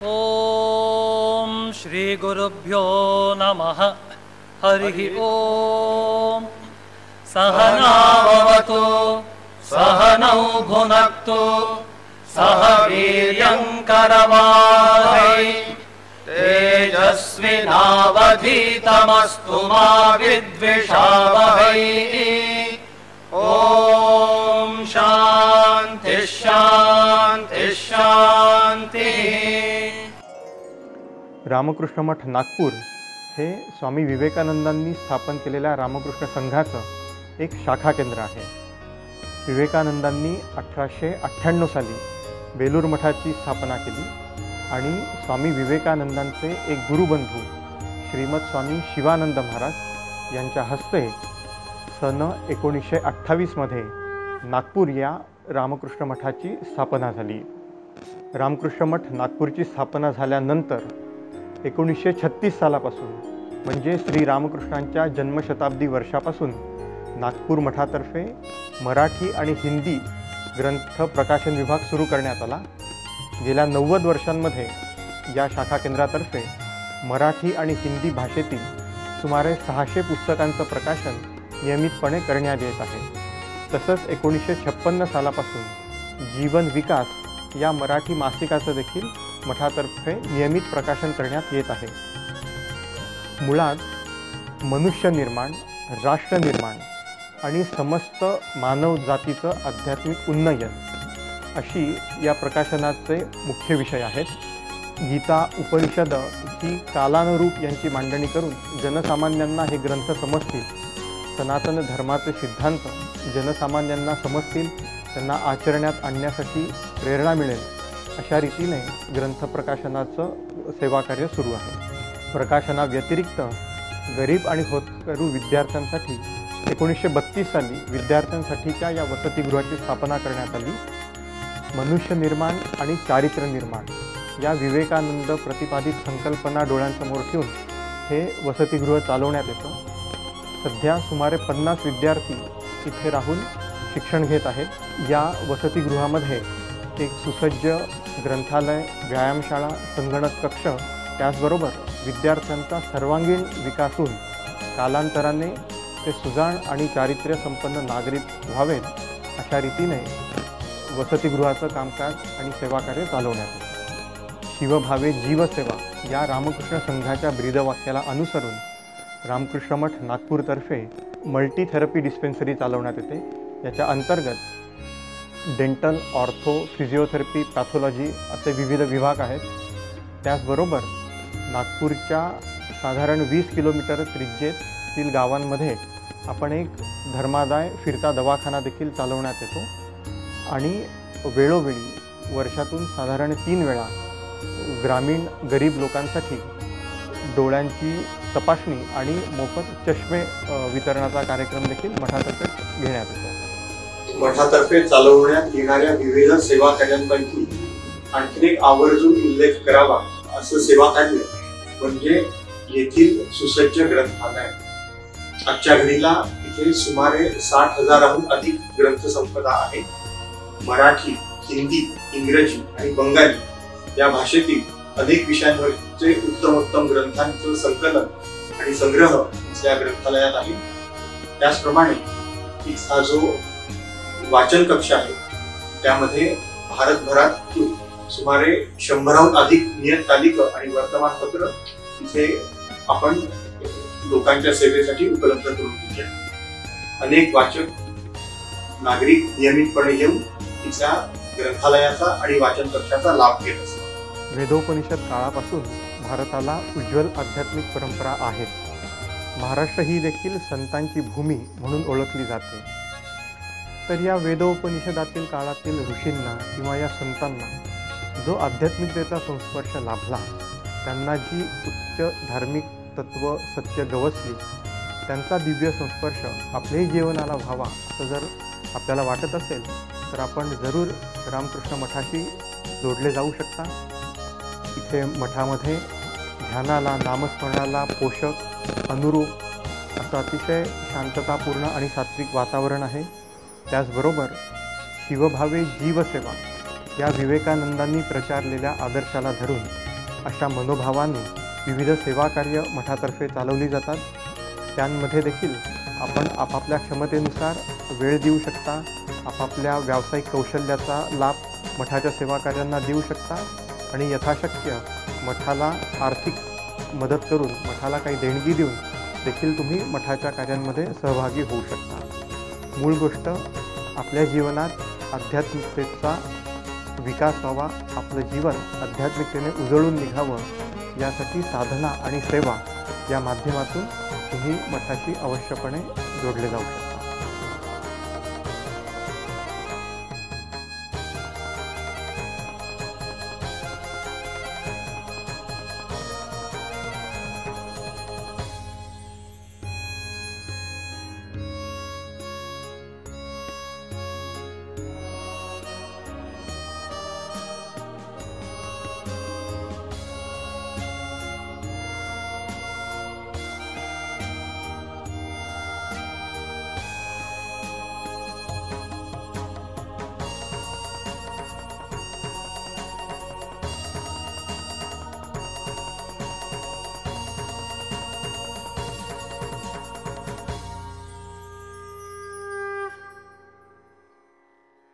ओम श्री गुरुभ्यो नमः। हरिः ओम। सहनाववतु सहनौ भुनक्तु सह वीर्यं करवावहै तेजस्विनावधीतमस्तु मा विद्विषावहै। ओम शांति शांति शांति। रामकृष्ण मठ नागपूर हे स्वामी विवेकानंदांनी स्थापन केलेल्या रामकृष्ण संघाचं एक शाखा केंद्र आहे। विवेकानंदांनी 1898 साली बेलूर मठाची स्थापना केली आणि स्वामी विवेकानंदांचे एक गुरुबंधू श्रीमद स्वामी शिवानंद महाराज यांच्या हस्ते सन 1928 मध्ये नागपूर या रामकृष्ण मठाची स्थापना झाली। रामकृष्ण मठ नागपूरची स्थापना झाल्यानंतर 1936 सालापासून म्हणजे श्री रामकृष्णांच्या जन्मशताब्दी वर्षापासून नागपूर मठातर्फे मराठी आणि हिंदी ग्रंथ प्रकाशन विभाग सुरू करण्यात आला। गेल्या 90 वर्षांमध्ये या शाखा केंद्रातर्फे मराठी आणि हिंदी भाषेतील सुमारे 600 पुस्तकांचं प्रकाशन नियमितपणे करण्यात येत आहे। तसंच 1956 सालापासून जीवन विकास या मराठी मासिकाचं देखील मठातर्फे नियमित प्रकाशन करण्यात येत आहे। मुळात मनुष्य निर्माण, राष्ट्र निर्माण आणि समस्त मानव जातीचं आध्यात्मिक उन्नयन अशी या प्रकाशनाचे मुख्य विषय आहेत। गीता उपनिषद ही कालानुरूप यांची मांडणी करून जनसामान्यांना हे ग्रंथ समजतील, सनातन धर्माचे सिद्धांत जनसामान्यांना समजतील, त्यांना आचरण्यात आणण्यासाठी प्रेरणा मिळेल अशा रीतीने ग्रंथ प्रकाशनाचं सेवाकार्य सुरू आहे। प्रकाशनाव्यतिरिक्त गरीब आणि होतकरू विद्यार्थ्यांसाठी 1932 साली विद्यार्थ्यांसाठीच्या या वसतिगृहाची स्थापना करण्यात आली। मनुष्य निर्माण आणि चारित्र्य निर्माण या विवेकानंद प्रतिपादित संकल्पना डोळ्यांसमोर ठेवून हे वसतिगृह चालवण्यात येतं। सध्या सुमारे 50 विद्यार्थी इथे राहून शिक्षण घेत आहेत। या वसतिगृहामध्ये एक सुसज्ज ग्रंथालय, व्यायामशाळा, संगणक कक्ष, त्याचबरोबर विद्यार्थ्यांचा सर्वांगीण विकास होऊन कालांतराने ते सुजाण आणि चारित्र्य संपन्न नागरिक व्हावेत अशा रीतीने वसतिगृहाचं कामकाज आणि सेवाकार्य चालवण्यात येतं। शिवभावे जीवसेवा या रामकृष्ण संघाच्या ब्रीदवाक्याला अनुसरून रामकृष्ण मठ नागपूरतर्फे मल्टी थेरपी डिस्पेन्सरी चालवण्यात येते। याच्या अंतर्गत डेंटल, ऑर्थो, फिजिओथेरपी, पॅथॉलॉजी असे विविध विभाग आहेत। त्याचबरोबर नागपूरच्या साधारण 20 किलोमीटर त्रिज्येतील गावांमध्ये आपण एक धर्मादाय फिरता दवाखाना देखील चालवण्यात येतो आणि वेळोवेळी वर्षातून साधारण 3 वेळा ग्रामीण गरीब लोकांसाठी डोळ्यांची तपासणी आणि मोफत चष्मे वितरणाचा कार्यक्रम देखील मठातर्फे घेण्यात येतो। मठातर्फे चालवण्यात येणाऱ्या विविध सेवा कार्यांपैकी आणखी एक आवर्जून उल्लेख करावा असं सेवा कार्य म्हणजे येथील सुसज्ज ग्रंथालय। आजच्या घडीला इथे सुमारे 60,000हून अधिक ग्रंथसंपदा आहे। मराठी, हिंदी, इंग्रजी आणि बंगाली या भाषेतील अनेक विषयांवरचे उत्तमोत्तम ग्रंथांचं संकलन आणि संग्रह या ग्रंथालयात आहे। त्याचप्रमाणे हा जो वाचन कक्ष आहे त्यामध्ये भारतभरातून सुमारे 100हून अधिक नियतकालिक आणि वर्तमानपत्र इथे आपण लोकांच्या सेवेसाठी उपलब्ध करून दिली आहे। अनेक वाचक नागरिक नियमितपणे येऊन इथल्या ग्रंथालयाचा आणि वाचन कक्षाचा लाभ घेत असतात। वेदोपनिषद काळापासून भारताला उज्ज्वल आध्यात्मिक परंपरा आहेत। महाराष्ट्र ही देखील संतांची भूमी म्हणून ओळखली जाते। तर या वेदोपनिषदातील काळातील ऋषींना किंवा या संतांना जो आध्यात्मिकतेचा संस्पर्श लाभला, त्यांना जी उच्च धार्मिक तत्व सत्य गवसली, त्यांचा दिव्य संस्पर्श आपल्याही जीवनाला व्हावा असं जर आपल्याला वाटत असेल तर आपण जरूर रामकृष्ण मठाशी जोडले जाऊ शकता। इथे मठामध्ये ध्यानाला, नामस्मरणाला पोषक, अनुरूप असं अतिशय शांततापूर्ण आणि सात्विक वातावरण आहे। त्याचबरोबर शिवभावे जीवसेवा या विवेकानंदांनी प्रचारलेल्या आदर्शाला धरून अशा मनोभावाने विविध सेवा कार्य मठातर्फे चालवली जातात. त्यांमध्ये देखील आपण आपापल्या क्षमतेनुसार वेळ देऊ शकता, आपापल्या व्यावसायिक कौशल्याचा लाभ मठाच्या सेवा कार्यांना देऊ शकता आणि यथाशक्य मठाला आर्थिक मदत करून, मठाला काही देणगी देऊन देखील तुम्ही मठाच्या कार्यांमध्ये सहभागी होऊ शकता. मूळ गोष्ट, आपल्या जीवनात आध्यात्मिकतेचा विकास व्हावा, आपलं जीवन आध्यात्मिकतेने उजळून निघावं, यासाठी साधना आणि सेवा या माध्यमातून तुम्ही मठाशी अवश्यपणे जोडले जाऊ शकता.